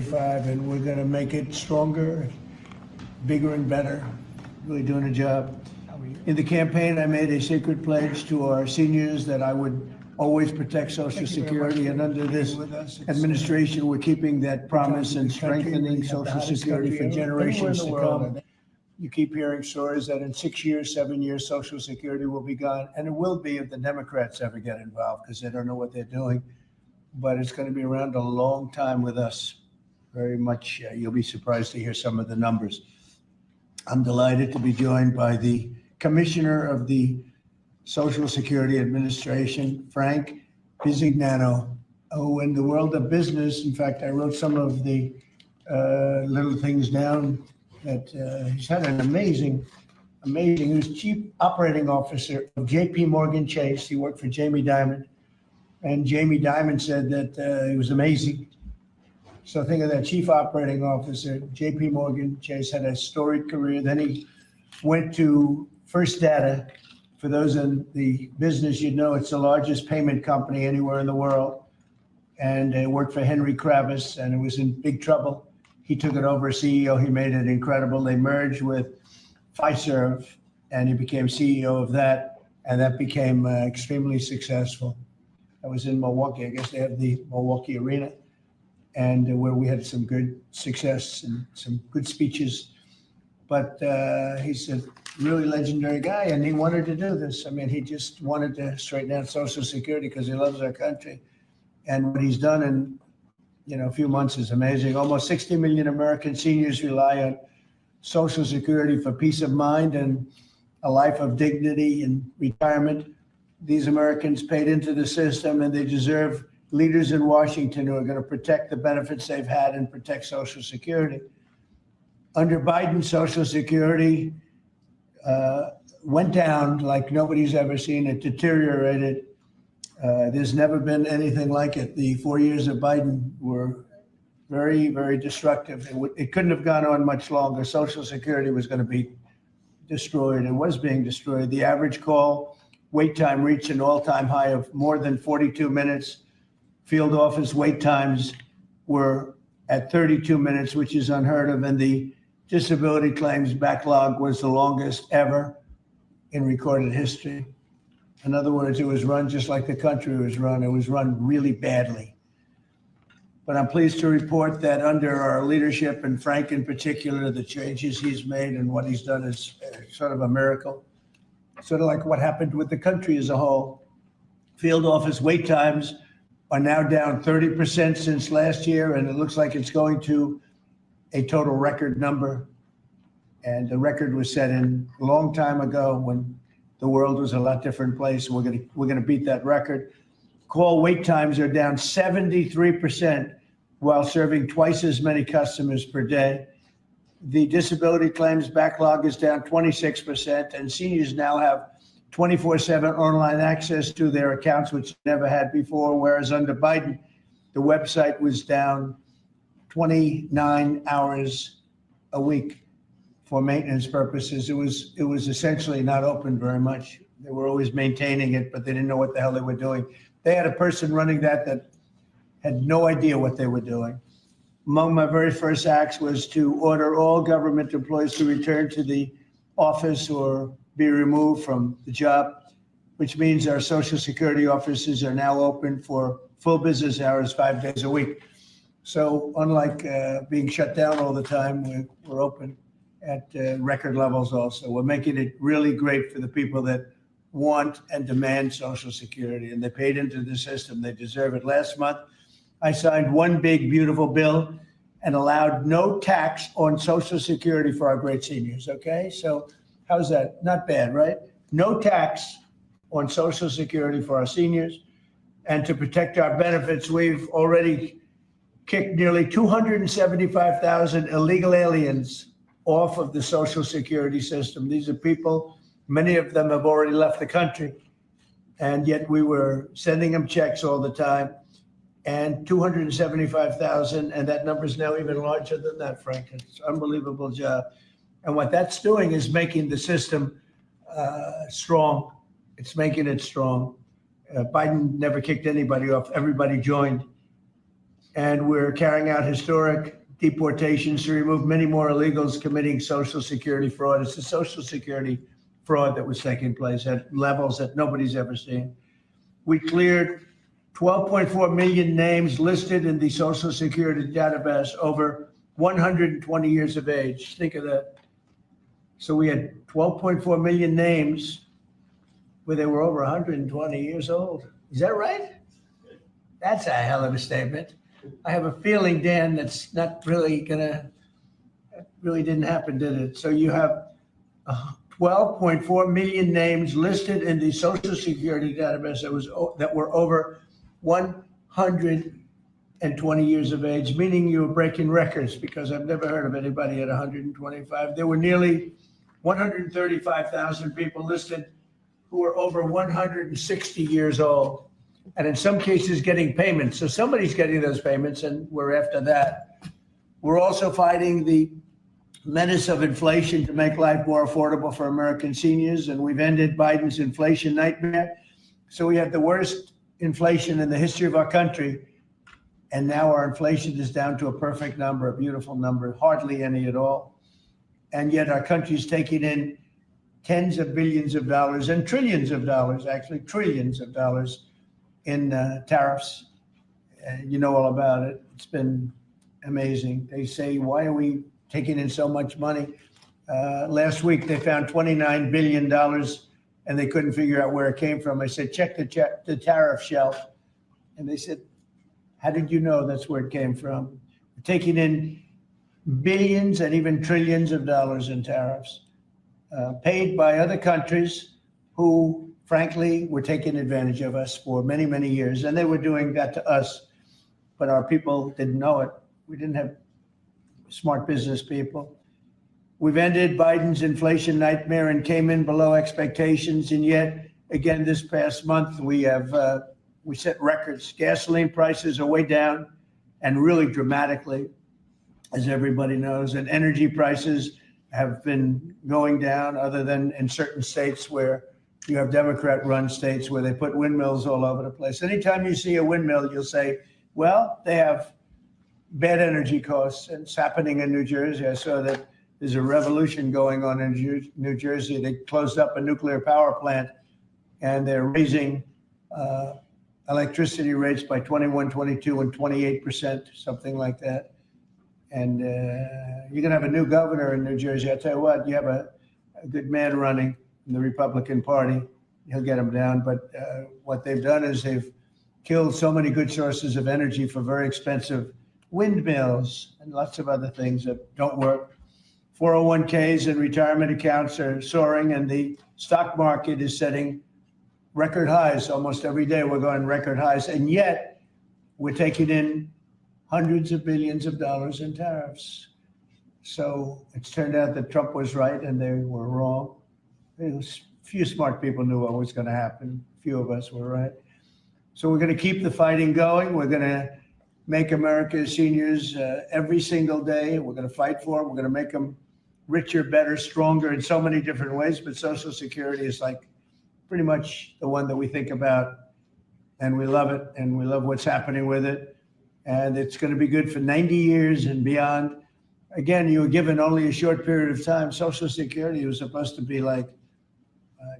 2025, and we're going to make it stronger, bigger and better, really doing a job. In the campaign, I made a secret pledge to our seniors that I would always protect Social Security, and under this administration, we're keeping that promise and strengthening Social Security for generations to come. You keep hearing stories that in 6 years, 7 years, Social Security will be gone, and it will be if the Democrats ever get involved, because they don't know what they're doing. But it's going to be around a long time with us. Very much, you'll be surprised to hear some of the numbers. I'm delighted to be joined by the Commissioner of the Social Security Administration, Frank Bisignano, who in the world of business, in fact, I wrote some of the little things down that he's had an amazing, he was Chief Operating Officer of JP Morgan Chase. He worked for Jamie Dimon, and Jamie Dimon said that he was amazing. So think of that, Chief Operating Officer, JP Morgan Chase, had a storied career. Then he went to First Data. For those in the business, you'd know it's the largest payment company anywhere in the world. And it worked for Henry Kravis, and it was in big trouble. He took it over as CEO. He made it incredible. They merged with Fiserv, and he became CEO of that, and that became extremely successful. I was in Milwaukee. I guess they have the Milwaukee Arena, and where we had some good success and some good speeches. But he's a really legendary guy, and he wanted to do this. I mean, he just wanted to straighten out Social Security because he loves our country. And what he's done in a few months is amazing. Almost 60 million American seniors rely on Social Security for peace of mind and a life of dignity and retirement. These Americans paid into the system, and they deserve leaders in Washington who are going to protect the benefits they've had and protect Social Security. Under Biden, Social Security went down like nobody's ever seen. It deteriorated. There's never been anything like it. The 4 years of Biden were very, very destructive. It couldn't have gone on much longer. Social Security was going to be destroyed. It was being destroyed. The average call wait time reached an all-time high of more than 42 minutes. Field office wait times were at 32 minutes, which is unheard of. And the disability claims backlog was the longest ever in recorded history. In other words, it was run just like the country was run. It was run really badly. But I'm pleased to report that under our leadership, and Frank in particular, the changes he's made and what he's done is sort of a miracle. Sort of like what happened with the country as a whole. Field office wait times are now down 30% since last year, and it looks like it's going to a total record number. And the record was set in a long time ago when the world was a lot different place. We're gonna beat that record. Call wait times are down 73% while serving twice as many customers per day. The disability claims backlog is down 26%, and seniors now have 24/7 online access to their accounts, which they never had before, whereas under Biden, the website was down 29 hours a week for maintenance purposes. It was essentially not open very much. They were always maintaining it, but they didn't know what the hell they were doing. They had a person running that had no idea what they were doing. Among my very first acts was to order all government employees to return to the office or be removed from the job, which means our Social Security offices are now open for full business hours, 5 days a week. So unlike being shut down all the time, we're open at record levels also. We're making it really great for the people that want and demand Social Security, and they paid into the system. They deserve it. Last month, I signed one big, beautiful bill and allowed no tax on Social Security for our great seniors, okay? So how's that? Not bad, right? No tax on Social Security for our seniors. And to protect our benefits, we've already kicked nearly 275,000 illegal aliens off of the Social Security system. These are people, many of them have already left the country, and yet we were sending them checks all the time. And 275,000, and that number is now even larger than that, Frank. It's an unbelievable job. And what that's doing is making the system strong. It's making it strong. Biden never kicked anybody off. Everybody joined. And we're carrying out historic deportations to remove many more illegals committing Social Security fraud. It's the Social Security fraud that was taking place at levels that nobody's ever seen. We cleared 12.4 million names listed in the Social Security database over 120 years of age. Think of that. So we had 12.4 million names where they were over 120 years old. Is that right? That's a hell of a statement. I have a feeling, Dan, that's not really really didn't happen, did it? So you have 12.4 million names listed in the Social Security database that were over 120 years of age, meaning you were breaking records, because I've never heard of anybody at 125. There were nearly 135,000 people listed who were over 160 years old, and in some cases getting payments. So somebody's getting those payments, and we're after that. We're also fighting the menace of inflation to make life more affordable for American seniors, and we've ended Biden's inflation nightmare. So we had the worst inflation in the history of our country, and now our inflation is down to a perfect number, a beautiful number, hardly any at all. And yet our country's taking in tens of billions of dollars and trillions of dollars, actually trillions of dollars in tariffs. You know all about it. It's been amazing. They say, why are we taking in so much money? Last week, they found $29 billion and they couldn't figure out where it came from. I said, check the tariff shelf. And they said, how did you know that's where it came from? We're taking in billions and even trillions of dollars in tariffs paid by other countries who, frankly, were taking advantage of us for many, many years. And they were doing that to us, but our people didn't know it. We didn't have smart business people. We've ended Biden's inflation nightmare and came in below expectations. And yet, again, this past month, we set records. Gasoline prices are way down, and really dramatically, as everybody knows. And energy prices have been going down, other than in certain states where you have Democrat-run states where they put windmills all over the place. Anytime you see a windmill, you'll say, well, they have bad energy costs. And it's happening in New Jersey. I saw that there's a revolution going on in New Jersey. They closed up a nuclear power plant, and they're raising electricity rates by 21, 22, and 28%, something like that. And you're going to have a new governor in New Jersey. I tell you what, you have a good man running in the Republican Party. He'll get them down. But what they've done is they've killed so many good sources of energy for very expensive windmills and lots of other things that don't work. 401ks and retirement accounts are soaring, and the stock market is setting record highs. Almost every day we're going record highs, and yet we're taking in hundreds of billions of dollars in tariffs. So it's turned out that Trump was right and they were wrong. A few smart people knew what was going to happen. A few of us were right. So we're going to keep the fighting going. We're going to make America's seniors every single day. We're going to fight for them. We're going to make them richer, better, stronger in so many different ways. But Social Security is like pretty much the one that we think about, and we love it, and we love what's happening with it. And it's going to be good for 90 years and beyond. Again, you were given only a short period of time. Social Security was supposed to be like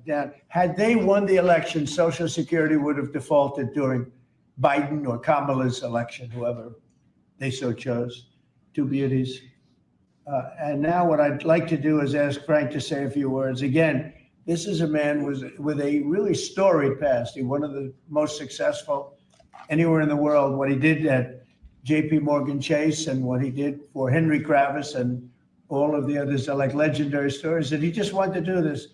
down. Had they won the election, Social Security would have defaulted during Biden or Kamala's election, whoever they so chose. Two beauties. And now what I'd like to do is ask Frank to say a few words. Again, this is a man with a really storied past. He's one of the most successful anywhere in the world. What he did at J.P. Morgan Chase and what he did for Henry Kravis and all of the others are like legendary stories. And he just wanted to do this.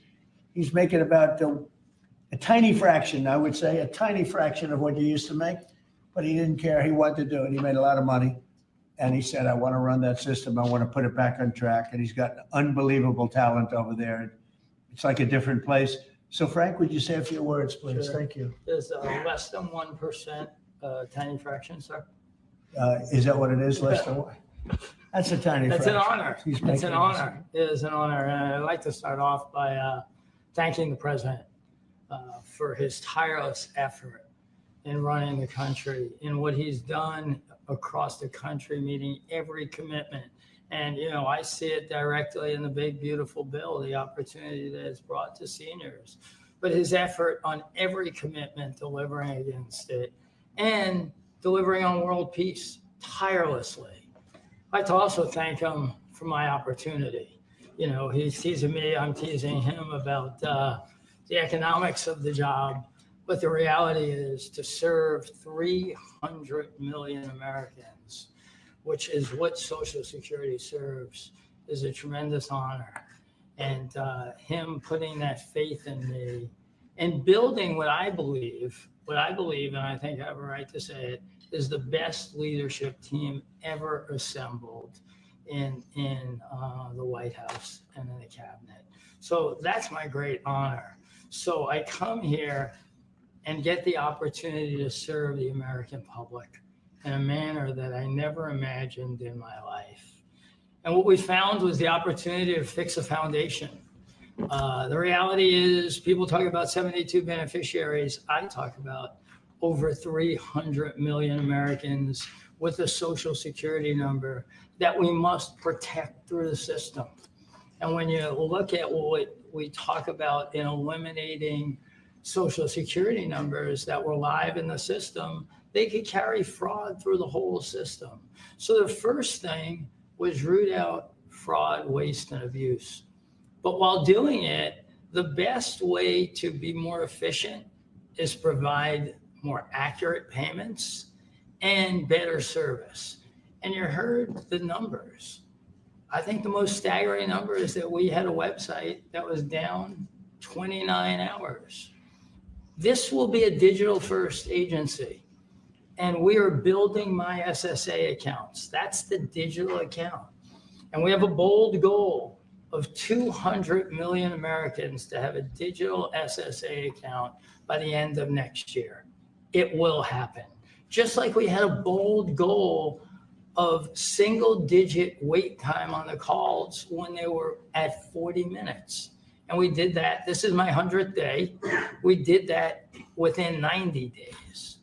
He's making about a tiny fraction, I would say, a tiny fraction of what you used to make, but he didn't care. He wanted to do it. He made a lot of money. And he said, I want to run that system. I want to put it back on track. And he's got unbelievable talent over there. It's like a different place. So Frank, would you say a few words, please? Sure. Thank you. There's less than 1% tiny fraction, sir. Is that what it is? Less than what? That's a tiny That's fraction. an honor. It's an honor. It is an honor. And I'd like to start off by thanking the president for his tireless effort in running the country, in what he's done across the country, meeting every commitment. And, you know, I see it directly in the big, beautiful bill, the opportunity that it's brought to seniors. But his effort on every commitment, delivering against it, and delivering on world peace tirelessly. I'd like to also thank him for my opportunity. You know, he's teasing me, I'm teasing him about the economics of the job. But the reality is to serve 300 million Americans, which is what Social Security serves, is a tremendous honor. And him putting that faith in me and building what I believe, and I think I have a right to say it, is the best leadership team ever assembled in the White House and in the cabinet. So that's my great honor. So I come here and get the opportunity to serve the American public in a manner that I never imagined in my life. And what we found was the opportunity to fix a foundation. The reality is people talk about 72 beneficiaries. I talk about over 300 million Americans with a Social Security number that we must protect through the system. And when you look at what we talk about in eliminating Social Security numbers that were live in the system, they could carry fraud through the whole system. So the first thing was root out fraud, waste, and abuse. But while doing it, the best way to be more efficient is provide more accurate payments and better service. And you heard the numbers. I think the most staggering number is that we had a website that was down 29 hours. This will be a digital first agency. And we are building my SSA accounts. That's the digital account. And we have a bold goal of 200 million Americans to have a digital SSA account by the end of next year. It will happen. Just like we had a bold goal of single digit wait time on the calls when they were at 40 minutes. And we did that. This is my 100th day. We did that within 90 days,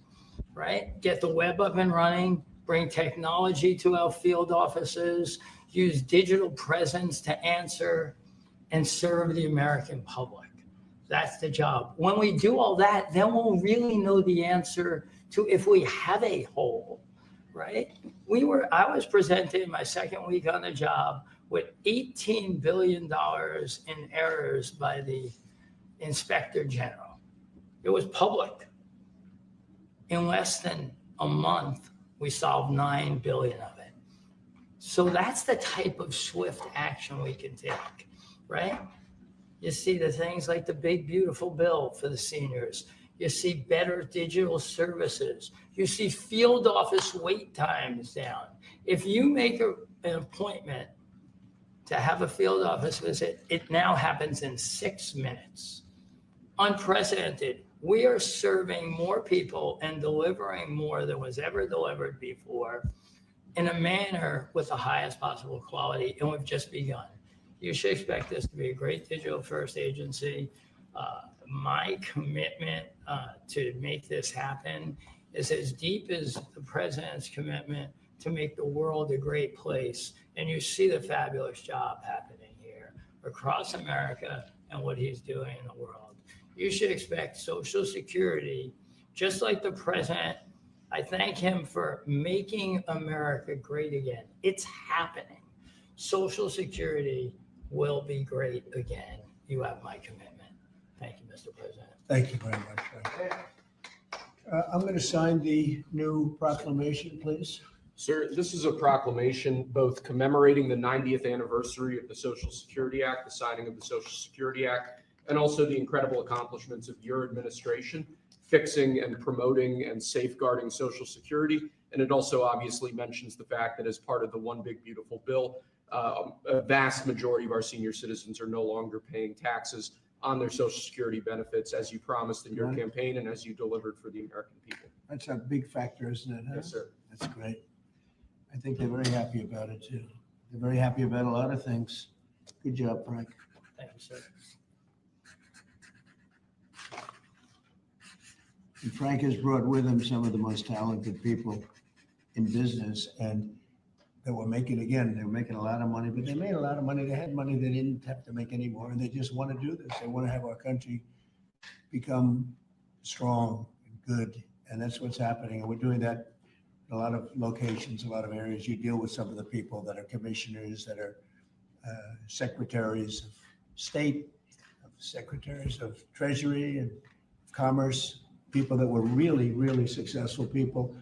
right? Get the web up and running, bring technology to our field offices, use digital presence to answer and serve the American public. That's the job. When we do all that, then we'll really know the answer to if we have a hole, right? I was presented in my second week on the job with $18 billion in errors by the Inspector General. It was public. In less than a month, we solved 9 billion of it. So that's the type of swift action we can take, right? You see the things like the big, beautiful bill for the seniors. You see better digital services. You see field office wait times down. If you make an appointment to have a field office visit, it now happens in 6 minutes. Unprecedented. We are serving more people and delivering more than was ever delivered before in a manner with the highest possible quality, and we've just begun. You should expect this to be a great digital first agency. My commitment to make this happen is as deep as the president's commitment to make the world a great place. And you see the fabulous job happening here across America and what he's doing in the world. You should expect Social Security, just like the president. I thank him for making America great again. It's happening. Social Security will be great again. You have my commitment. Thank you, Mr. President. Thank you very much, Frank. I'm going to sign the new proclamation, please. Sir, this is a proclamation both commemorating the 90th anniversary of the Social Security Act, the signing of the Social Security Act, and also the incredible accomplishments of your administration, fixing and promoting and safeguarding Social Security. And it also obviously mentions the fact that as part of the One Big Beautiful Bill, a vast majority of our senior citizens are no longer paying taxes on their Social Security benefits, as you promised in your campaign and as you delivered for the American people. That's a big factor, isn't it? Huh? Yes, sir. That's great. I think they're very happy about it too. They're very happy about a lot of things. Good job, Frank. Thank you, sir. And Frank has brought with him some of the most talented people in business, and they were making a lot of money, but they made a lot of money. They had money they didn't have to make anymore, and they just want to do this. They want to have our country become strong and good, and that's what's happening. And we're doing that in a lot of locations, a lot of areas. You deal with some of the people that are commissioners, that are secretaries of state, secretaries of treasury and commerce, people that were really, really successful people.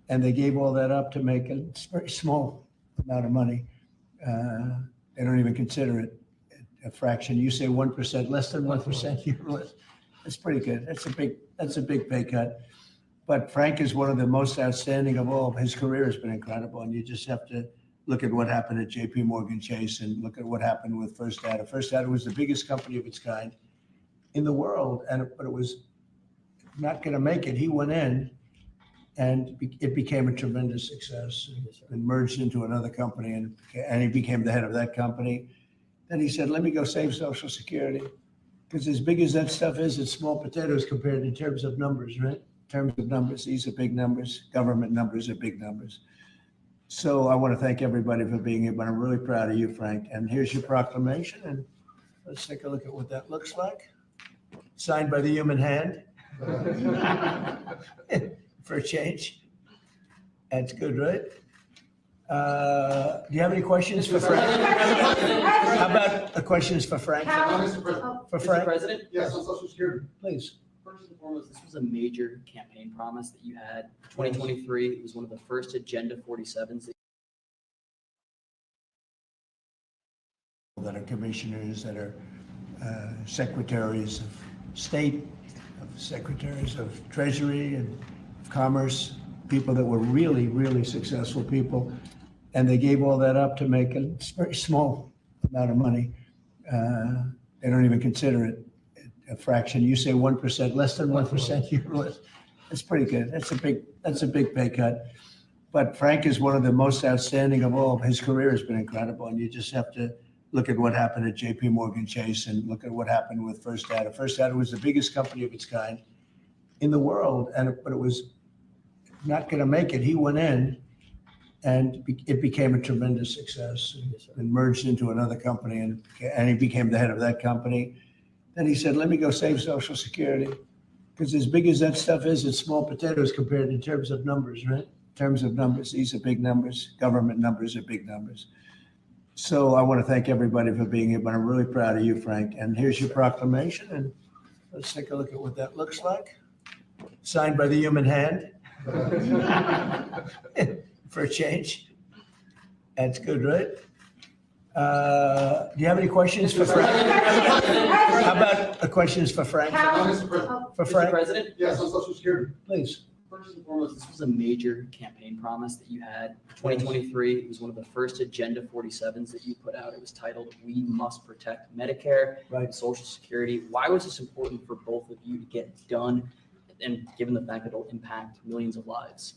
And they gave all that up to make a very small amount of money. They don't even consider it a fraction. You say 1%, less than 1%. That's pretty good. That's a big pay cut. But Frank is one of the most outstanding of all. His career has been incredible, and you just have to look at what happened at J.P. Morgan Chase and look at what happened with First Data. First Data was the biggest company of its kind in the world, but it was not going to make it. He went in, and it became a tremendous success and merged into another company, and he became the head of that company. Then he said, let me go save Social Security, because as big as that stuff is, it's small potatoes compared in terms of numbers, right? In terms of numbers, these are big numbers. Government numbers are big numbers. So I want to thank everybody for being here, but I'm really proud of you, Frank. And here's your proclamation, and let's take a look at what that looks like. Signed by the human hand. For a change. That's good, right? Do you have any questions for Frank? How about the questions for Frank? For Frank? Mr. President? Yes, on Social Security. Please. First and foremost, this was a major campaign promise that you had. 2023, it was one of the first Agenda 47s. That are commissioners, that are secretaries of state, secretaries of treasury and commerce, people that were really, really successful people. And they gave all that up to make a very small amount of money. They don't even consider it a fraction. You say 1%, less than 1%. That's pretty good. That's a big pay cut. But Frank is one of the most outstanding of all. His career has been incredible, and you just have to look at what happened at J.P. Morgan Chase and look at what happened with First Data. First Data was the biggest company of its kind in the world, but it was not going to make it. He went in, and it became a tremendous success and merged into another company, and he became the head of that company. Then he said, let me go save Social Security, because as big as that stuff is, it's small potatoes compared in terms of numbers, right? In terms of numbers, these are big numbers. Government numbers are big numbers. So I want to thank everybody for being here, but I'm really proud of you, Frank. And here's your proclamation, and let's take a look at what that looks like. Signed by the human hand. For a change. That's good, right? Do you have any questions for Frank? How about the questions for Frank? Mr. President. For Mr. Frank? President? Yes, on Social Security. Please. First and foremost, this was a major campaign promise that you had. 2023, it was one of the first Agenda 47s that you put out. It was titled, We Must Protect Medicare and Social Security. Why was this important for both of you to get done, and given the fact that it'll impact millions of lives?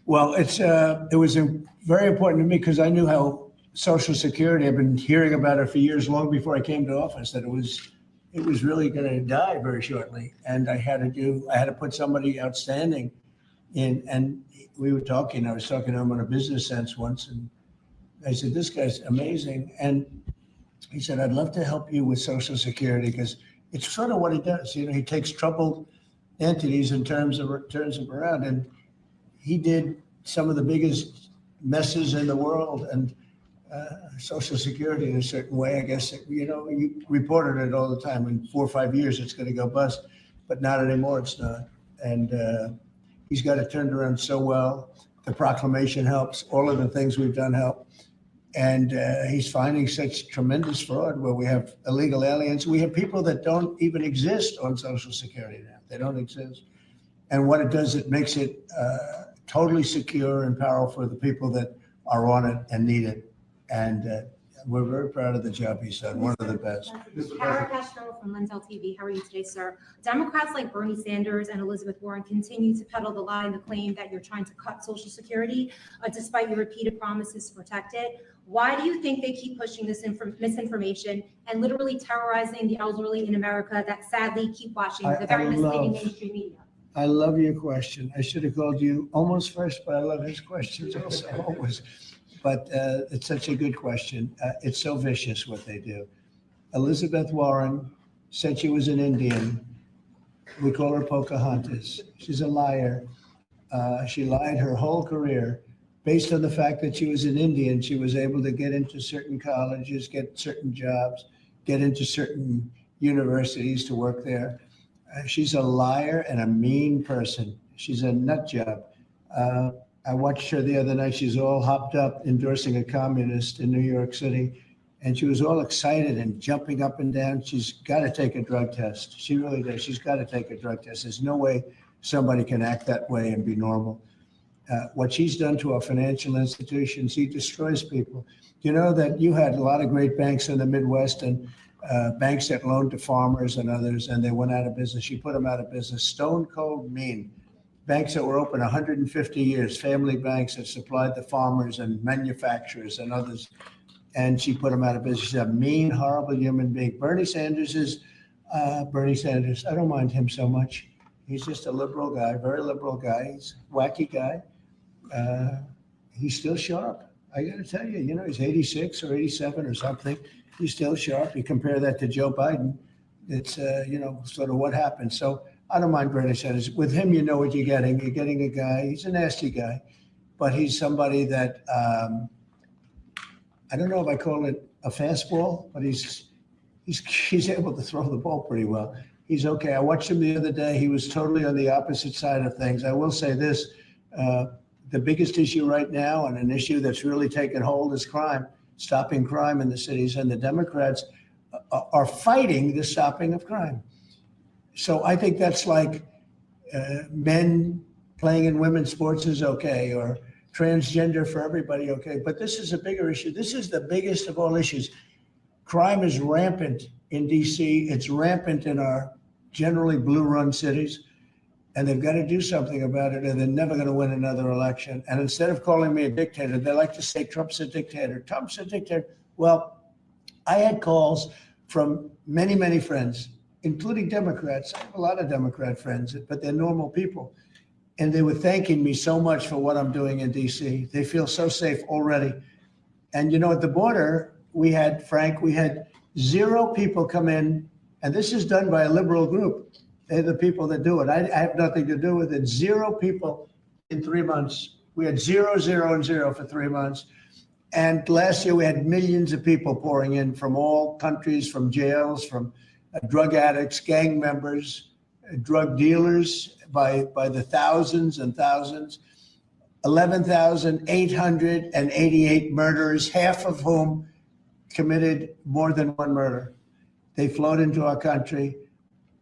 Well, it was very important to me because I knew how Social Security, I've been hearing about it for years, long before I came to office, that it was really going to die very shortly. And I had to put somebody outstanding in, and I was talking to him on a business sense once, and I said, this guy's amazing. And he said, I'd love to help you with Social Security, because it's sort of what he does. You know, he takes troubled entities and turns them around. And he did some of the biggest messes in the world, and Social Security in a certain way, I guess, you reported it all the time. In 4 or 5 years, it's going to go bust, but not anymore. It's not. And he's got it turned around so well. The proclamation helps. All of the things we've done help. And he's finding such tremendous fraud where we have illegal aliens. We have people that don't even exist on Social Security now. They don't exist. And what it does, it makes it totally secure and powerful for the people that are on it and need it. And we're very proud of the job he's done, one of the best. Kara Castro from Lentel TV. How are you today, sir? Democrats like Bernie Sanders and Elizabeth Warren continue to peddle the lie and the claim that you're trying to cut Social Security, despite your repeated promises to protect it. Why do you think they keep pushing this misinformation and literally terrorizing the elderly in America that sadly keep watching the very misleading mainstream media? I love your question. I should have called you almost first, but I love his questions also always. But it's such a good question. It's so vicious what they do. Elizabeth Warren said she was an Indian. We call her Pocahontas. She's a liar. She lied her whole career. Based on the fact that she was an Indian, she was able to get into certain colleges, get certain jobs, get into certain universities to work there. She's a liar and a mean person. She's a nut job. I watched her the other night. She's all hopped up endorsing a communist in New York City. And she was all excited and jumping up and down. She's got to take a drug test. She really does. She's got to take a drug test. There's no way somebody can act that way and be normal. What she's done to our financial institutions, he destroys people. You know that you had a lot of great banks in the Midwest and banks that loaned to farmers and others, and they went out of business. She put them out of business. Stone cold mean. Banks that were open 150 years, family banks that supplied the farmers and manufacturers and others, and she put them out of business. She's a mean, horrible human being. Bernie Sanders is Bernie Sanders. I don't mind him so much. He's just a liberal guy, very liberal guy. He's a wacky guy. He's still sharp. I got to tell you, he's 86 or 87 or something. He's still sharp. You compare that to Joe Biden, it's, sort of what happened. So I don't mind Bernie Sanders. With him, you know what you're getting. You're getting a guy, he's a nasty guy, but he's somebody that, I don't know if I call it a fastball, but he's able to throw the ball pretty well. He's okay. I watched him the other day. He was totally on the opposite side of things. I will say this, the biggest issue right now and an issue that's really taken hold is crime, stopping crime in the cities. And the Democrats are fighting the stopping of crime. So I think that's like men playing in women's sports is okay, or transgender for everybody, okay. But this is a bigger issue. This is the biggest of all issues. Crime is rampant in DC. It's rampant in our generally blue-run cities. And they've got to do something about it, or they're never going to win another election. And instead of calling me a dictator, they like to say Trump's a dictator. Trump's a dictator. Well, I had calls from many, many friends, including Democrats. I have a lot of Democrat friends, but they're normal people. And they were thanking me so much for what I'm doing in DC. They feel so safe already. And at the border, we had 0 people come in, and this is done by a liberal group. They're the people that do it. I have nothing to do with it. 0 people in 3 months. We had 0, 0, and 0 for 3 months. And last year we had millions of people pouring in from all countries, from jails, from drug addicts, gang members, drug dealers by the thousands and thousands. 11,888 murderers, half of whom committed more than one murder. They flowed into our country.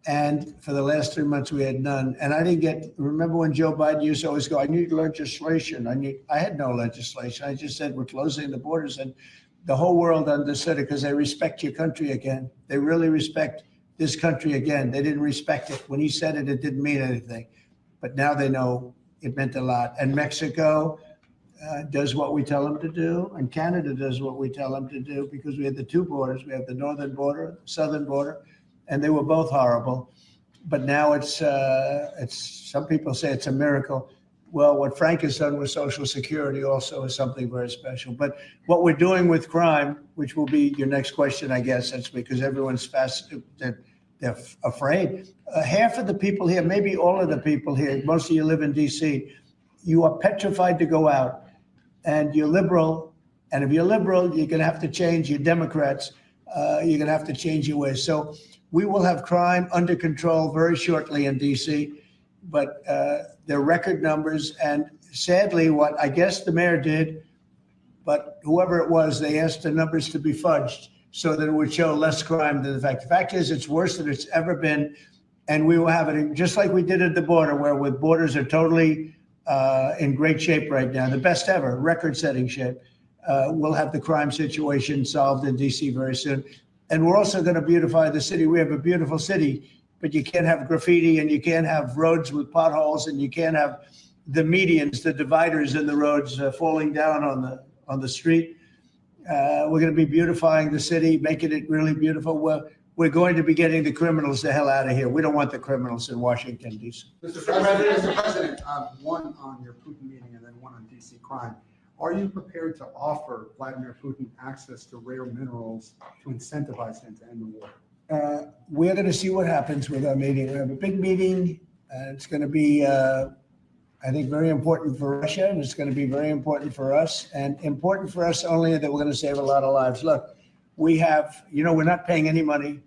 And for the last 3 months, we had none. And I didn't remember when Joe Biden used to always go, I need legislation. I had no legislation. I just said, we're closing the borders. And the whole world understood it because they respect your country again. They really respect this country again. They didn't respect it. When he said it, it didn't mean anything. But now they know it meant a lot. And Mexico does what we tell them to do. And Canada does what we tell them to do, because we have the 2 borders. We have the northern border, southern border. And they were both horrible. But now it's some people say it's a miracle. Well, what Frank has done with Social Security also is something very special. But what we're doing with crime, which will be your next question, I guess, that's because everyone's they're afraid. Half of the people here, maybe all of the people here, most of you live in DC, you are petrified to go out. And you're liberal. And if you're liberal, you're going to have to change. You're Democrats. You're going to have to change your ways. So we will have crime under control very shortly in DC, but they're record numbers. And sadly, what I guess the mayor did, but whoever it was, they asked the numbers to be fudged so that it would show less crime than the fact. The fact is, it's worse than it's ever been. And we will have it just like we did at the border, where with borders are totally in great shape right now, the best ever, record-setting shape. We'll have the crime situation solved in DC very soon. And we're also going to beautify the city. We have a beautiful city, but you can't have graffiti, and you can't have roads with potholes, and you can't have the medians, the dividers in the roads falling down on the street. We're going to be beautifying the city, making it really beautiful. we're going to be getting the criminals the hell out of here. We don't want the criminals in Washington, D.C. Mr. President, one on your Putin meeting and then one on DC crime. Are you prepared to offer Vladimir Putin access to rare minerals to incentivize him to end the war? We're going to see what happens with our meeting. We have a big meeting. It's going to be, I think, very important for Russia, and it's going to be very important for us, and important for us only that we're going to save a lot of lives. Look, we have, we're not paying any money,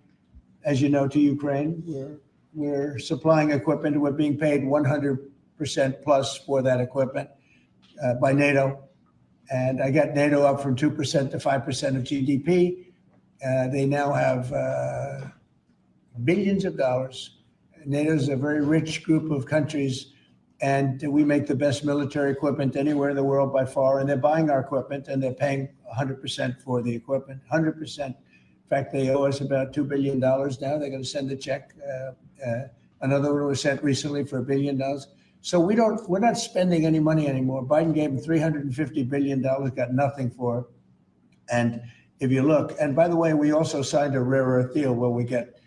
as you know, to Ukraine. We're supplying equipment. We're being paid 100% plus for that equipment by NATO. And I got NATO up from 2% to 5% of GDP. They now have billions of dollars. NATO is a very rich group of countries, and we make the best military equipment anywhere in the world by far. And they're buying our equipment, and they're paying 100% for the equipment, 100%. In fact, they owe us about $2 billion now. They're going to send a check. Another one was sent recently for $1 billion. So we're not spending any money anymore. Biden gave them $350 billion, got nothing for it. And if you look, and by the way, we also signed a rare earth deal where we get,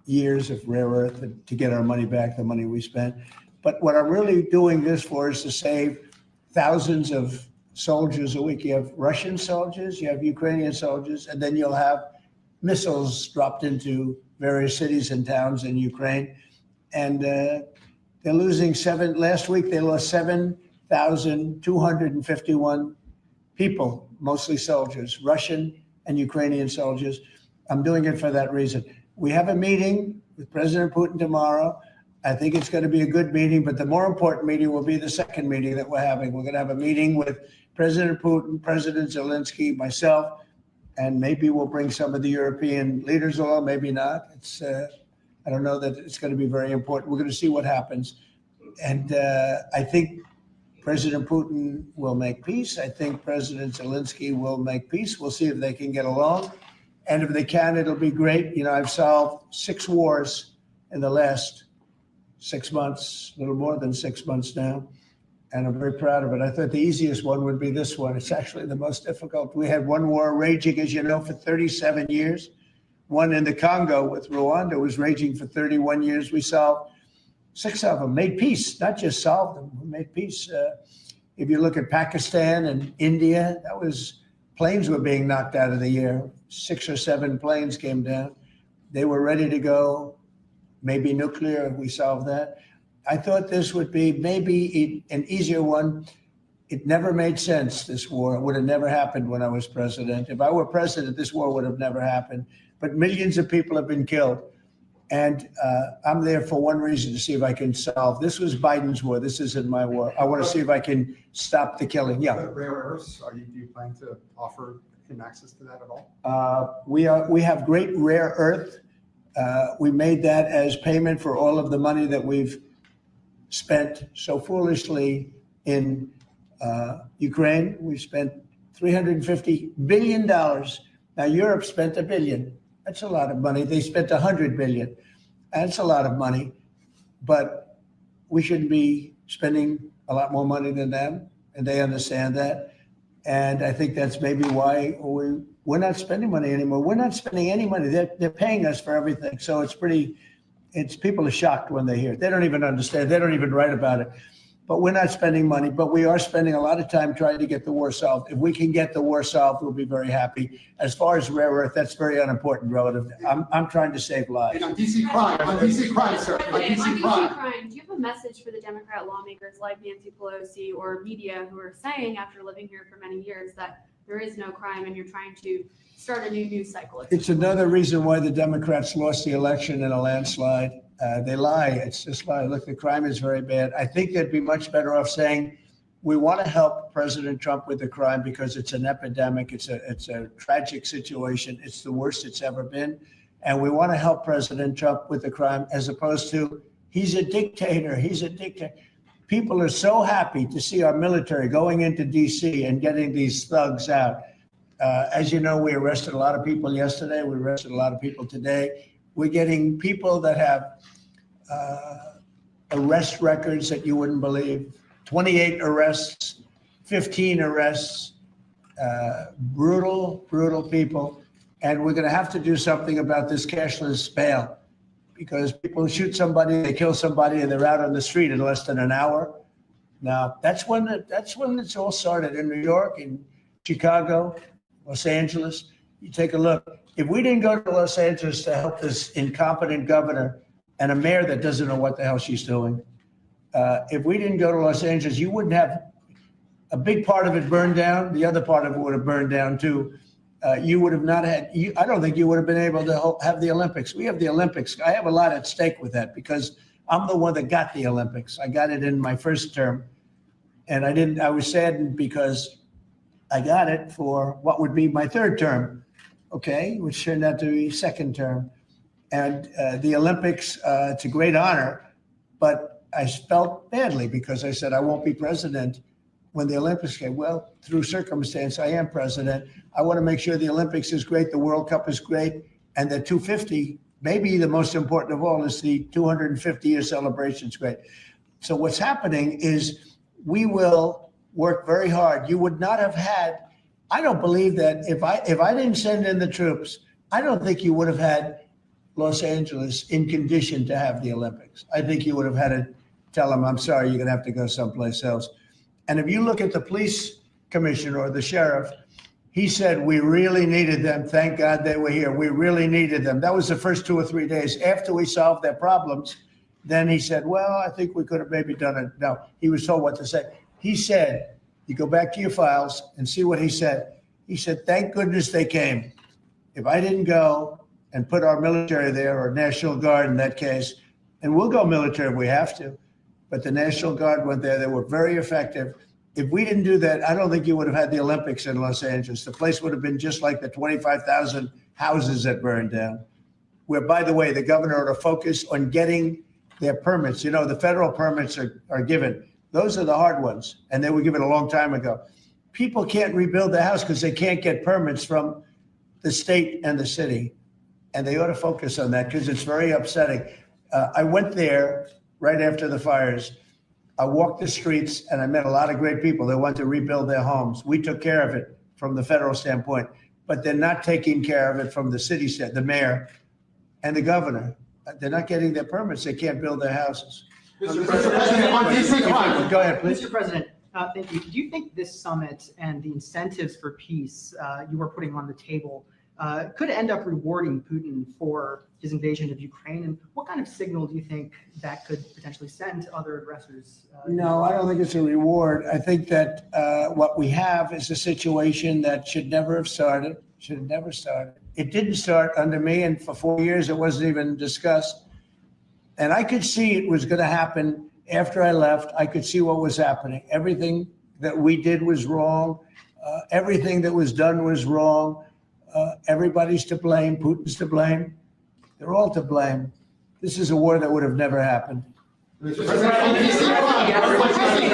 years of rare earth to get our money back, the money we spent. But what I'm really doing this for is to save thousands of soldiers a week. You have Russian soldiers, you have Ukrainian soldiers, and then you'll have missiles dropped into various cities and towns in Ukraine. And they're losing last week they lost 7,251 people, mostly soldiers, Russian and Ukrainian soldiers. I'm doing it for that reason. We have a meeting with President Putin tomorrow. I think it's going to be a good meeting, but the more important meeting will be the second meeting that we're having. We're going to have a meeting with President Putin, President Zelenski, myself, and maybe we'll bring some of the European leaders along, maybe not. I don't know that it's going to be very important. We're going to see what happens. And I think President Putin will make peace. I think President Zelenski will make peace. We'll see if they can get along. And if they can, it'll be great. I've solved 6 wars in the last 6 months, a little more than 6 months now. And I'm very proud of it. I thought the easiest one would be this one. It's actually the most difficult. We had one war raging, as you know, for 37 years. One in the Congo with Rwanda was raging for 31 years. We solved 6 of them, made peace, not just solved them, we made peace. If you look at Pakistan and India, planes were being knocked out of the air. 6 or 7 planes came down. They were ready to go, maybe nuclear, we solved that. I thought this would be maybe an easier one. It never made sense, this war. It would have never happened when I was president. If I were president, this war would have never happened. But millions of people have been killed. And I'm there for one reason, to see if I can solve. This was Biden's war. This isn't my war. I want to see if I can stop the killing. Yeah. Rare earths, do you plan to offer him access to that at all? We have great rare earth. We made that as payment for all of the money that we've spent so foolishly in Ukraine. We spent $350 billion. Now Europe spent $1 billion. That's a lot of money. They spent $100 billion. That's a lot of money, but we shouldn't be spending a lot more money than them, and they understand that. And I think that's maybe why we're not spending money anymore. We're not spending any money. They're paying us for everything. So people are shocked when they hear it. They don't even understand. They don't even write about it. But we're not spending money, but we are spending a lot of time trying to get the war solved. If we can get the war solved, we'll be very happy. As far as rare earth, that's very unimportant relative. I'm trying to save lives. And on DC crime, sir, on Okay, DC crime. do you have a message for the Democrat lawmakers like Nancy Pelosi or media who are saying, after living here for many years, that there is no crime and you're trying to start a new news cycle? It's another reason why the Democrats lost the election in a landslide. They lie. It's just lie. Look, the crime is very bad. I think they'd be much better off saying, we want to help President Trump with the crime because it's an epidemic. It's a tragic situation. It's the worst it's ever been. And we want to help President Trump with the crime, as opposed to, he's a dictator. He's a dictator. People are so happy to see our military going into DC and getting these thugs out. As you know, we arrested a lot of people yesterday. We arrested a lot of people today. We're getting people that have arrest records that you wouldn't believe. 28 arrests, 15 arrests, brutal people. And we're going to have to do something about this cashless bail, because people shoot somebody, they kill somebody, and they're out on the street in less than an hour. Now, that's when it's all started in New York, in Chicago, Los Angeles. You take a look. If we didn't go to Los Angeles to help this incompetent governor and a mayor that doesn't know what the hell she's doing, if we didn't go to Los Angeles, you wouldn't have a big part of it burned down. The other part of it would have burned down too. You would have not had, I don't think you would have been able to have the Olympics. We have the Olympics. I have a lot at stake with that because I'm the one that got the Olympics. I got it in my first term. And I was saddened because I got it for what would be my third term, okay, which turned out to be second term. And the Olympics, it's a great honor, but I felt badly because I said I won't be president when the Olympics came. Well, through circumstance, I am president. I want to make sure the Olympics is great, the World Cup is great, and the 250, maybe the most important of all, is the 250-year celebration is great. So what's happening is we will work very hard. You would not have had, I don't believe that if I didn't send in the troops, I don't think you would have had Los Angeles in condition to have the Olympics. I think you would have had to tell them, I'm sorry, you're going to have to go someplace else. And if you look at the police commissioner or the sheriff, he said, we really needed them. Thank God they were here. We really needed them. That was the first 2 or 3 days after we solved their problems. Then he said, well, I think we could have maybe done it. No, he was told what to say. He said, you go back to your files and see what he said. He said, thank goodness they came. If I didn't go and put our military there, or National Guard in that case, and we'll go military if we have to, but the National Guard went there. They were very effective. If we didn't do that, I don't think you would have had the Olympics in Los Angeles. The place would have been just like the 25,000 houses that burned down, where, by the way, the governor ought to focus on getting their permits. You know, the federal permits are given. Those are the hard ones, and they were given a long time ago. People can't rebuild their house because they can't get permits from the state and the city, and they ought to focus on that because it's very upsetting. I went there right after the fires. I walked the streets and I met a lot of great people that want to rebuild their homes. We took care of it from the federal standpoint, but they're not taking care of it from the city, the mayor and the governor. They're not getting their permits. They can't build their houses. Mr. President, on DC crime. Go ahead, please. Mr. President, thank you. Do you think this summit and the incentives for peace you are putting on the table could end up rewarding Putin for his invasion of Ukraine? And what kind of signal do you think that could potentially send to other aggressors? No, I don't think it's a reward. I think that what we have is a situation that should never have started, should have never started. It didn't start under me, and for 4 years it wasn't even discussed. And I could see it was going to happen after I left. I could see what was happening. Everything that we did was wrong. Everything that was done was wrong. Everybody's to blame. Putin's to blame. They're all to blame. This is a war that would have never happened. Mr. President, on DC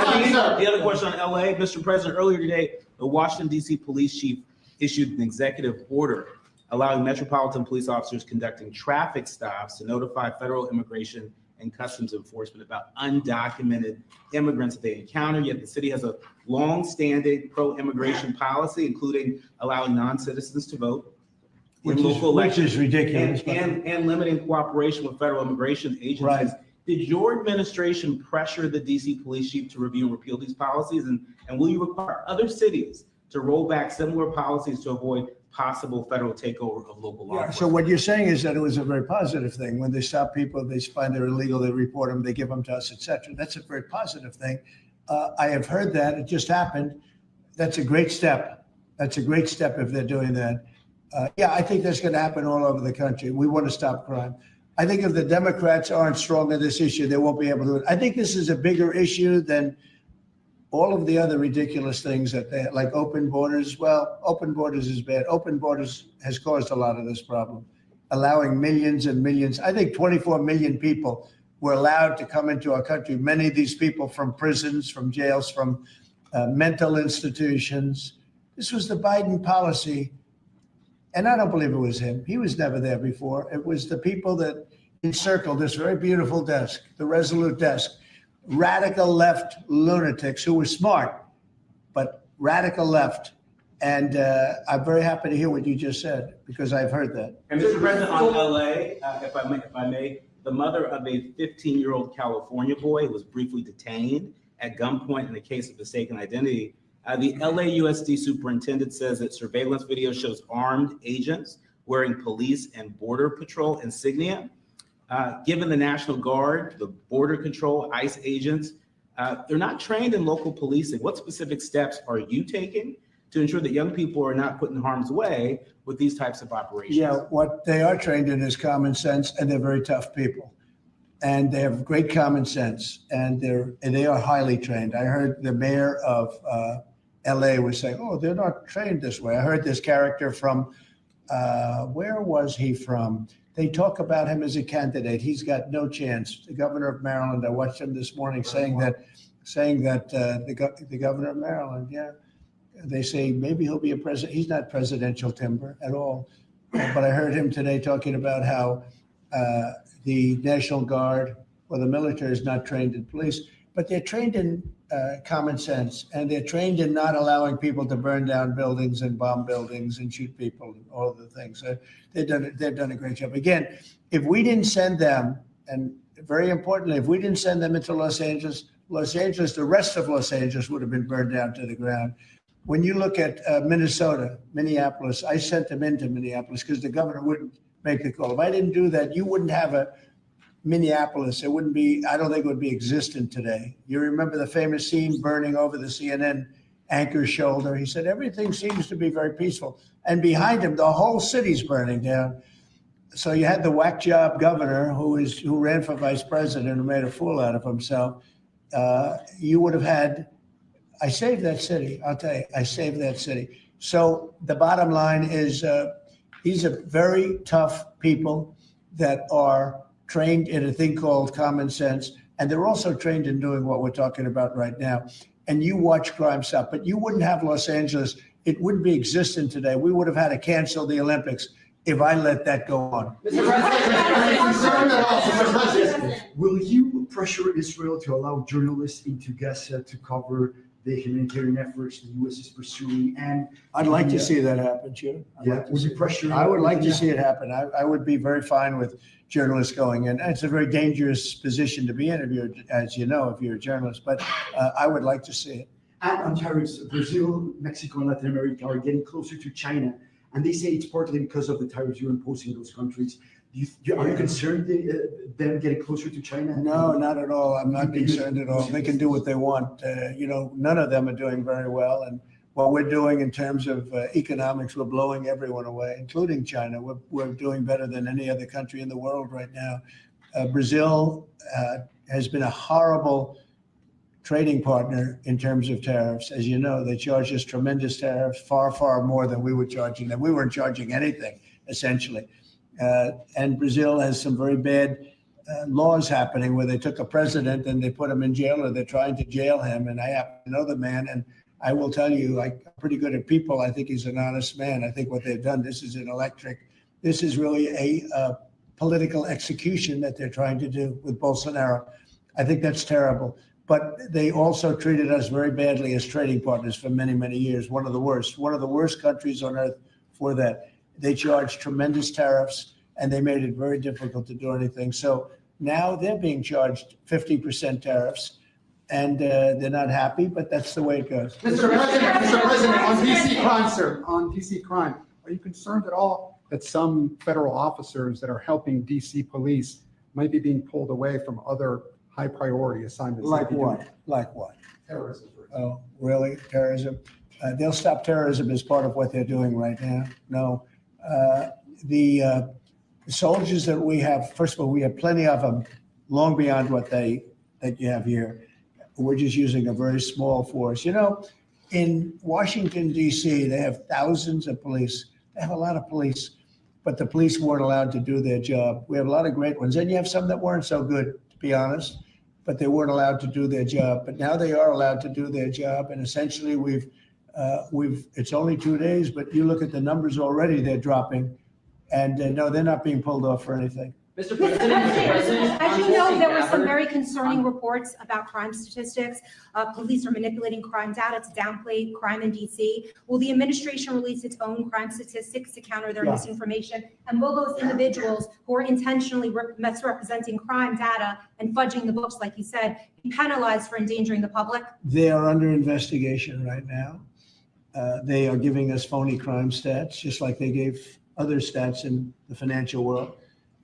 crime. The other question on LA, Mr. President, earlier today, the Washington DC police chief issued an executive order allowing metropolitan police officers conducting traffic stops to notify federal immigration and customs enforcement about undocumented immigrants that they encounter. Yet the city has a long-standing pro-immigration policy, including allowing non-citizens to vote in local elections. Which is ridiculous. And limiting cooperation with federal immigration agencies. Right. Did your administration pressure the DC police chief to review and repeal these policies? And will you require other cities to roll back similar policies to avoid possible federal takeover of local law enforcement? So what you're saying is that it was a very positive thing. When they stop people, they find they're illegal, they report them, they give them to us, etc. That's a very positive thing. I have heard that. It just happened. That's a great step. That's a great step if they're doing that. Yeah, I think that's going to happen all over the country. We want to stop crime. I think if the Democrats aren't strong on this issue, they won't be able to do it. I think this is a bigger issue than all of the other ridiculous things that they like open borders. Well, open borders is bad. Open borders has caused a lot of this problem, allowing millions and millions. I think 24 million people were allowed to come into our country. Many of these people from prisons, from jails, from mental institutions. This was the Biden policy. And I don't believe it was him. He was never there before. It was the people that encircled this very beautiful desk, the Resolute desk. Radical left lunatics who were smart, but radical left And I'm very happy to hear what you just said, because I've heard that. And Mr. President, on LA, if I may, the mother of a 15-year-old California boy was briefly detained at gunpoint in the case of mistaken identity. The LAUSD superintendent says that surveillance video shows armed agents wearing police and border patrol insignia. Given the National Guard, the Border Control, ICE agents, they're not trained in local policing. What specific steps are you taking to ensure that young people are not put in harm's way with these types of operations? Yeah, what they are trained in is common sense, and they're very tough people. And they have great common sense, and they are highly trained. I heard the mayor of LA was saying, oh, they're not trained this way. I heard this character from, where was he from? They talk about him as a candidate. He's got no chance. The governor of Maryland, I watched him this morning saying that the governor of Maryland, yeah, they say maybe he'll be a president. He's not presidential timber at all. But I heard him today talking about how the National Guard or the military is not trained in police, but they're trained in common sense, and they're trained in not allowing people to burn down buildings and bomb buildings and shoot people and all of the things. They've done a great job. Again, if we didn't send them, and very importantly, if we didn't send them into Los Angeles, the rest of Los Angeles would have been burned down to the ground. When you look at Minneapolis, I sent them into Minneapolis because the governor wouldn't make the call. If I didn't do that, you wouldn't have a Minneapolis. It wouldn't be, I don't think it would be existent today. You remember the famous scene burning over the CNN anchor's shoulder. He said, everything seems to be very peaceful. And behind him, the whole city's burning down. So you had the whack job governor who ran for vice president, who made a fool out of himself. You would have had, I saved that city. I'll tell you, I saved that city. So the bottom line is these are very tough people that are trained in a thing called common sense. And they're also trained in doing what we're talking about right now. And you watch crime stop, but you wouldn't have Los Angeles. It wouldn't be existent today. We would have had to cancel the Olympics if I let that go on. Mr. President, will you pressure Israel to allow journalists into Gaza to cover the humanitarian efforts the U.S. is pursuing? And I'd like to see that happen, Jim. would you pressure? I would like to see it happen. I would be very fine with journalists going in. It's a very dangerous position to be in, as you know, if you're a journalist, but I would like to see it. And on tariffs, Brazil, Mexico, and Latin America are getting closer to China, and they say it's partly because of the tariffs you're imposing in those countries. Are you concerned them getting closer to China? No, not at all. I'm not concerned at all. They can do what they want. None of them are doing very well. And what we're doing in terms of economics, we're blowing everyone away, including China. We're doing better than any other country in the world right now. Brazil has been a horrible trading partner in terms of tariffs. As you know, they charge us tremendous tariffs, far, far more than we were charging them. We weren't charging anything, essentially. And Brazil has some very bad laws happening where they took a president and they put him in jail, or they're trying to jail him. And I happen to know the man, and I will tell you, I'm pretty good at people. I think he's an honest man. I think what they've done, this is really a political execution that they're trying to do with Bolsonaro. I think that's terrible. But they also treated us very badly as trading partners for many, many years. One of the worst countries on earth for that. They charged tremendous tariffs, and they made it very difficult to do anything. So now they're being charged 50% tariffs, and they're not happy, but that's the way it goes. Mr. President, on DC crime, sir, on DC crime, are you concerned at all that some federal officers that are helping DC police might be being pulled away from other high priority assignments? Like what? Like what? Terrorism, for example. Oh, really? Terrorism? They'll stop terrorism as part of what they're doing right now. No. The soldiers that we have, first of all, we have plenty of them, long beyond what that you have here. We're just using a very small force. In Washington, D.C., they have thousands of police. They have a lot of police, but the police weren't allowed to do their job. We have a lot of great ones. And you have some that weren't so good, to be honest, but they weren't allowed to do their job. But now they are allowed to do their job. And essentially it's only 2 days, but you look at the numbers already, they're dropping. And no, they're not being pulled off for anything. Mr. President, As you know, there were some Gabbard- very concerning reports about crime statistics. Police are manipulating crime data to downplay crime in DC. Will the administration release its own crime statistics to counter their Yeah. misinformation? And will those individuals who are intentionally misrepresenting crime data and fudging the books, like you said, be penalized for endangering the public? They are under investigation right now. They are giving us phony crime stats, just like they gave other stats in the financial world,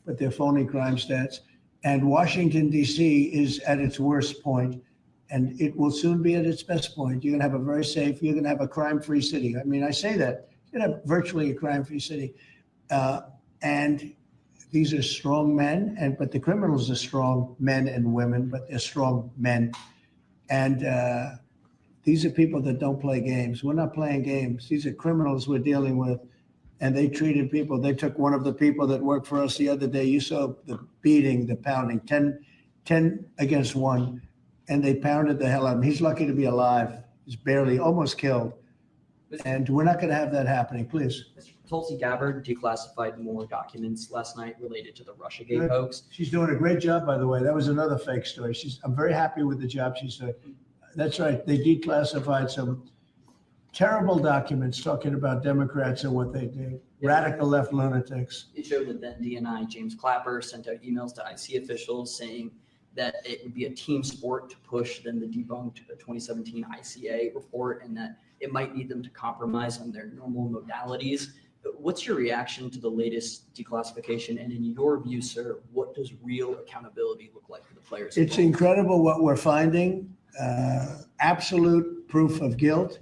but they're phony crime stats. And Washington, D.C. is at its worst point, and it will soon be at its best point. You're going to have a very safe, you're going to have a crime-free city. I mean, I say that. You're going to have virtually a crime-free city. And these are strong men, but the criminals are strong men and women, but they're strong men. And these are people that don't play games. We're not playing games. These are criminals we're dealing with. And they treated people. They took one of the people that worked for us the other day. You saw the beating, the pounding, 10 against 1. And they pounded the hell out of him. He's lucky to be alive. He's barely, almost killed. And we're not going to have that happening, please. Tulsi Gabbard declassified more documents last night related to the Russiagate Good. hoax. She's doing a great job, by the way. That was another fake story. I'm very happy with the job she's doing. That's right. They declassified some terrible documents talking about Democrats and what they do. Radical left lunatics. It showed that then DNI James Clapper sent out emails to IC officials saying that it would be a team sport to push then the debunked 2017 ICA report and that it might need them to compromise on their normal modalities. What's your reaction to the latest declassification? And in your view, sir, what does real accountability look like for the players? It's involved? incredible what we're finding. Absolute proof of guilt.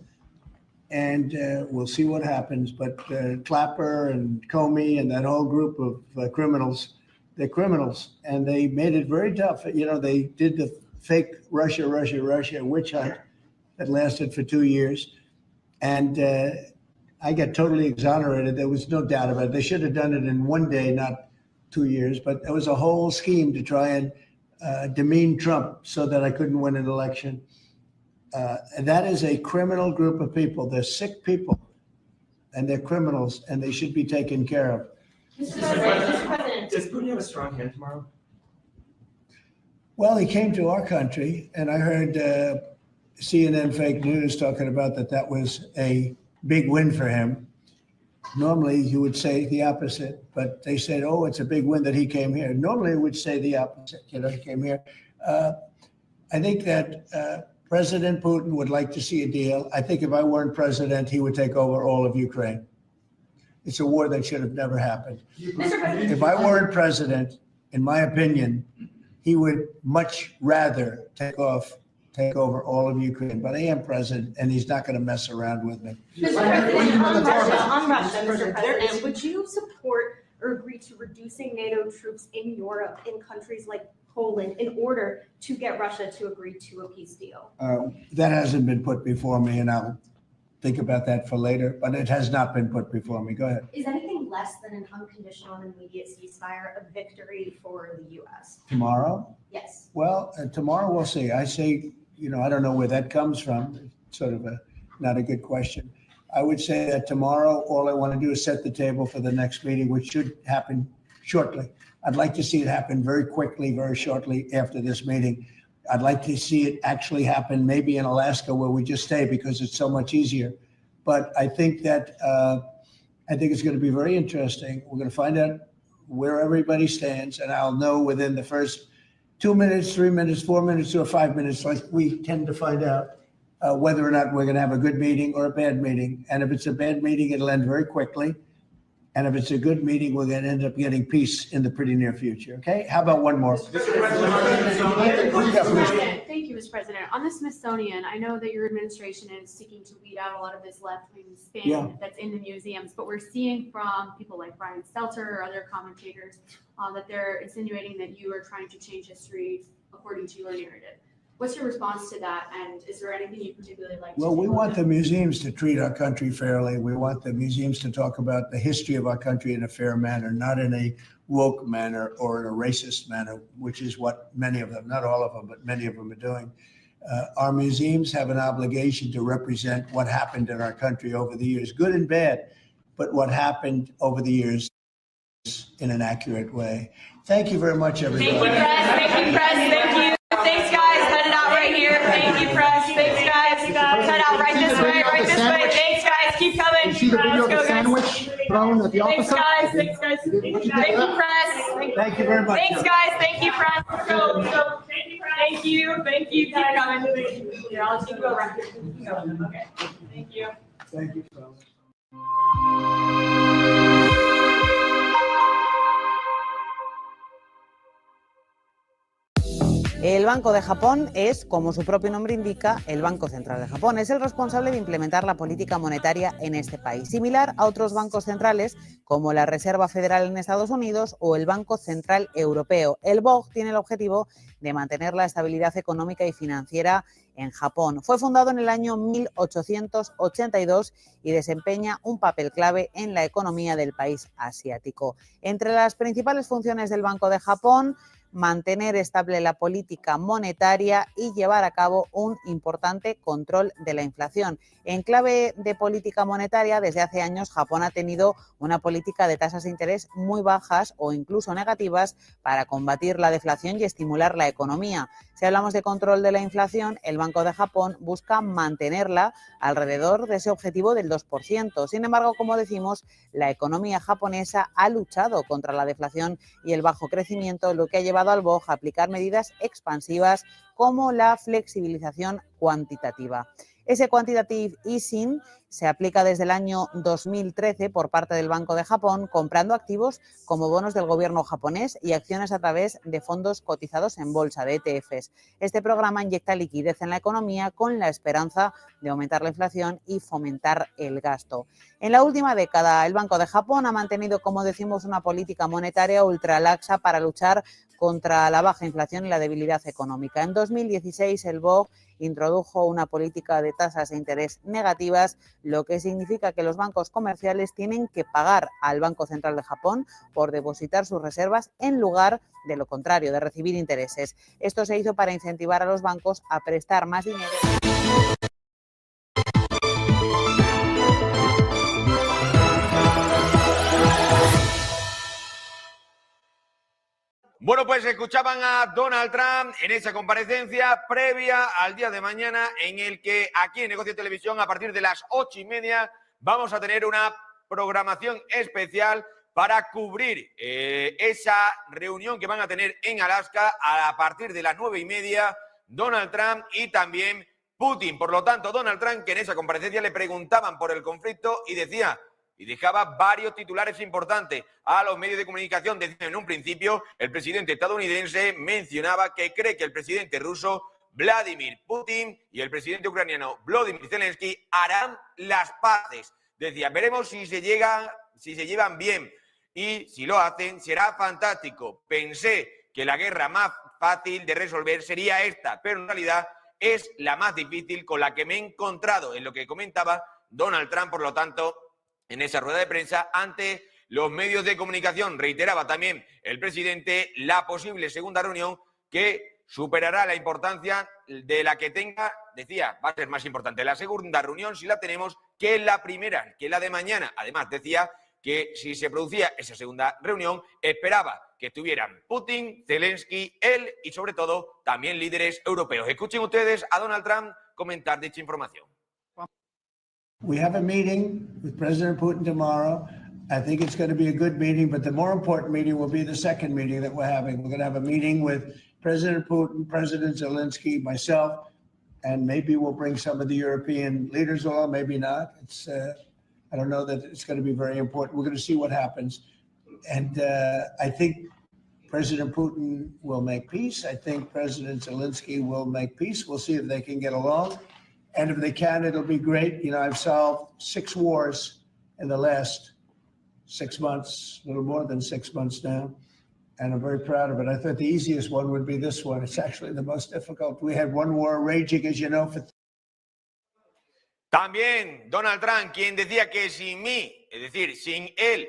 And we'll see what happens. But Clapper and Comey and that whole group of criminals, they're criminals. And they made it very tough. You know, they did the fake Russia witch hunt that lasted for 2 years. And I got totally exonerated. There was no doubt about it. They should have done it in 1 day, not 2 years. But there was a whole scheme to try and demean Trump so that I couldn't win an election. And that is a criminal group of people. They're sick people and they're criminals and they should be taken care of. Mr. President. Does Putin have a strong hand tomorrow? Well, he came to our country and I heard CNN fake news talking about that was a big win for him. Normally you would say the opposite, but they said, oh, it's a big win that he came here. Normally it would say the opposite, he came here. I think that President Putin would like to see a deal. I think if I weren't president, he would take over all of Ukraine. It's a war that should have never happened. If I weren't president, in my opinion, he would much rather take over all of Ukraine. But I am president, and he's not going to mess around with me. Mr. President, on Russia, Mr. President, would you support or agree to reducing NATO troops in Europe, in countries like Poland, in order to get Russia to agree to a peace deal? That hasn't been put before me, and I'll think about that for later, but it has not been put before me. Go ahead. Is anything less than an unconditional and immediate ceasefire a victory for the U.S.? Tomorrow? Yes. Well, tomorrow we'll see. I say, I don't know where that comes from. It's sort of not a good question. I would say that tomorrow, all I want to do is set the table for the next meeting, which should happen shortly. I'd like to see it happen very quickly, very shortly after this meeting. I'd like to see it actually happen maybe in Alaska where we just stay because it's so much easier. But I think that it's going to be very interesting. We're going to find out where everybody stands, and I'll know within the first 2 minutes, 3 minutes, 4 minutes, or 5 minutes, like we tend to find out whether or not we're going to have a good meeting or a bad meeting. And if it's a bad meeting, it'll end very quickly. And if it's a good meeting, we're going to end up getting peace in the pretty near future. Okay? How about one more? Thank you, Mr. President. On the Smithsonian, I know that your administration is seeking to weed out a lot of this left-wing spin that's in the museums, but we're seeing from people like Brian Stelter or other commentators that they're insinuating that you are trying to change history according to your narrative. What's your response to that? And is there anything you particularly like to do? Well, we want the museums to treat our country fairly. We want the museums to talk about the history of our country in a fair manner, not in a woke manner or in a racist manner, which is what many of them, not all of them, but many of them are doing. Our museums have an obligation to represent what happened in our country over the years, good and bad, but what happened over the years in an accurate way. Thank you very much, everybody. Thank you, press. Thank you, press. Thank you. Thanks, guys. Cut it out right here. Thank you, press. Thanks, guys. Cut out right this way, right this way. Thanks, guys. Keep coming. You see the video of the Let's go, guys. sandwich thrown at the Thanks, officer? guys. Thanks, guys. Thank you, press. Thank you very much. Thanks, guys. Thank you, press. Let's go. Let's go. Thank you. Thank you. Keep coming. Here, I'll let you go around. Okay. Thank you. Thank you, fellas. El Banco de Japón es, como su propio nombre indica, el Banco Central de Japón. Es el responsable de implementar la política monetaria en este país, similar a otros bancos centrales como la Reserva Federal en Estados Unidos o el Banco Central Europeo. El BOJ tiene el objetivo de mantener la estabilidad económica y financiera en Japón. Fue fundado en el año 1882 y desempeña un papel clave en la economía del país asiático. Entre las principales funciones del Banco de Japón, mantener estable la política monetaria y llevar a cabo un importante control de la inflación. En clave de política monetaria, desde hace años Japón ha tenido una política de tasas de interés muy bajas o incluso negativas para combatir la deflación y estimular la economía. Si hablamos de control de la inflación, el Banco de Japón busca mantenerla alrededor de ese objetivo del 2%. Sin embargo, como decimos, la economía japonesa ha luchado contra la deflación y el bajo crecimiento, lo que ha llevado al BOJ a aplicar medidas expansivas como la flexibilización cuantitativa. Ese quantitative easing se aplica desde el año 2013 por parte del Banco de Japón, comprando activos como bonos del gobierno japonés y acciones a través de fondos cotizados en bolsa, de ETFs. Este programa inyecta liquidez en la economía con la esperanza de aumentar la inflación y fomentar el gasto. En la última década, el Banco de Japón ha mantenido, como decimos, una política monetaria ultralaxa para luchar contra la baja inflación y la debilidad económica. En 2016, el BOJ introdujo una política de tasas de interés negativas, lo que significa que los bancos comerciales tienen que pagar al Banco Central de Japón por depositar sus reservas en lugar de lo contrario, de recibir intereses. Esto se hizo para incentivar a los bancos a prestar más dinero. Bueno, pues escuchaban a Donald Trump en esa comparecencia previa al día de mañana, en el que aquí en Negocio Televisión, a partir de las 8:30, vamos a tener una programación especial para cubrir esa reunión que van a tener en Alaska a partir de las 9:30, Donald Trump y también Putin. Por lo tanto, Donald Trump, que en esa comparecencia le preguntaban por el conflicto y decía, y dejaba varios titulares importantes a los medios de comunicación. Decía en un principio, el presidente estadounidense mencionaba que cree que el presidente ruso, Vladímir Putin, y el presidente ucraniano, Volodímir Zelenski, harán las paces. Decía, veremos si se llevan bien, y si lo hacen, será fantástico. Pensé que la guerra más fácil de resolver sería esta, pero en realidad es la más difícil con la que me he encontrado, en lo que comentaba Donald Trump. Por lo tanto, en esa rueda de prensa ante los medios de comunicación, reiteraba también el presidente la posible segunda reunión que superará la importancia de la que tenga, decía, va a ser más importante la segunda reunión si la tenemos que la primera, que la de mañana. Además, decía que si se producía esa segunda reunión, esperaba que estuvieran Putin, Zelensky, él y sobre todo también líderes europeos. Escuchen ustedes a Donald Trump comentar dicha información. We have a meeting with President Putin tomorrow. I think it's going to be a good meeting, but the more important meeting will be the second meeting that we're having. We're going to have a meeting with President Putin, President Zelenski, myself, and maybe we'll bring some of the European leaders along, maybe not. I don't know that it's going to be very important. We're going to see what happens. And I think President Putin will make peace. I think President Zelenski will make peace. We'll see if they can get along. And if they can, it'll be great. You know, I've solved 6 wars in the last 6 months, a little more than 6 months now. And I'm very proud of it. I thought the easiest one would be this one. It's actually the most difficult. We had one war raging, as you know, for... También Donald Trump, quien decía que sin mí, es decir, sin él,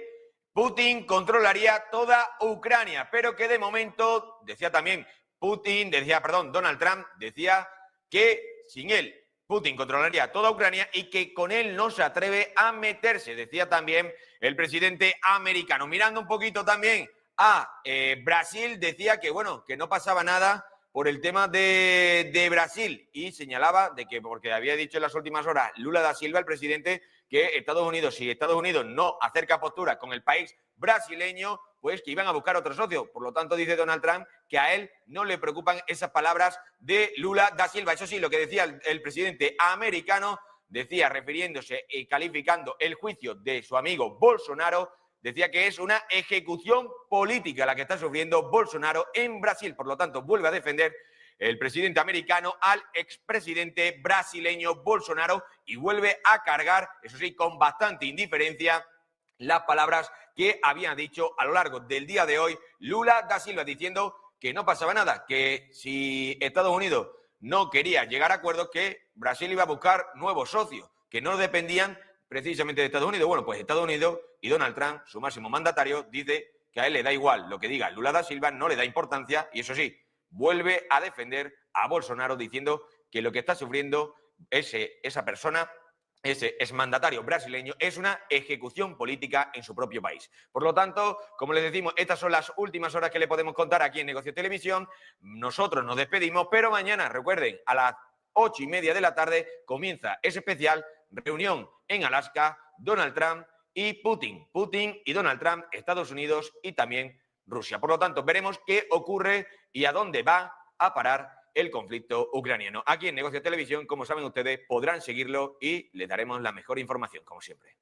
Putin controlaría toda Ucrania, pero que de momento, decía también Donald Trump decía que sin él, Putin controlaría toda Ucrania y que con él no se atreve a meterse, decía también el presidente americano. Mirando un poquito también a Brasil, decía que, bueno, que no pasaba nada por el tema de Brasil y señalaba de que, porque había dicho en las últimas horas Lula da Silva, el presidente, que Estados Unidos, si Estados Unidos no acerca postura con el país brasileño, pues que iban a buscar otro socio. Por lo tanto, dice Donald Trump que a él no le preocupan esas palabras de Lula da Silva. Eso sí, lo que decía el presidente americano, decía, refiriéndose y calificando el juicio de su amigo Bolsonaro, decía que es una ejecución política la que está sufriendo Bolsonaro en Brasil. Por lo tanto, vuelve a defender el presidente americano al expresidente brasileño Bolsonaro y vuelve a cargar, eso sí, con bastante indiferencia, las palabras que había dicho a lo largo del día de hoy Lula da Silva, diciendo que no pasaba nada, que si Estados Unidos no quería llegar a acuerdos, que Brasil iba a buscar nuevos socios, que no dependían precisamente de Estados Unidos. Bueno, pues Estados Unidos y Donald Trump, su máximo mandatario, dice que a él le da igual lo que diga Lula da Silva, no le da importancia y eso sí, vuelve a defender a Bolsonaro diciendo que lo que está sufriendo esa persona, ese exmandatario brasileño, es una ejecución política en su propio país. Por lo tanto, como les decimos, estas son las últimas horas que le podemos contar aquí en Negocio Televisión. Nosotros nos despedimos, pero mañana, recuerden, a las 8:30 de la tarde comienza ese especial reunión en Alaska, Donald Trump y Putin. Putin y Donald Trump, Estados Unidos y también Rusia. Por lo tanto, veremos qué ocurre y a dónde va a parar el conflicto ucraniano. Aquí en Negocio Televisión, como saben ustedes, podrán seguirlo y les daremos la mejor información, como siempre.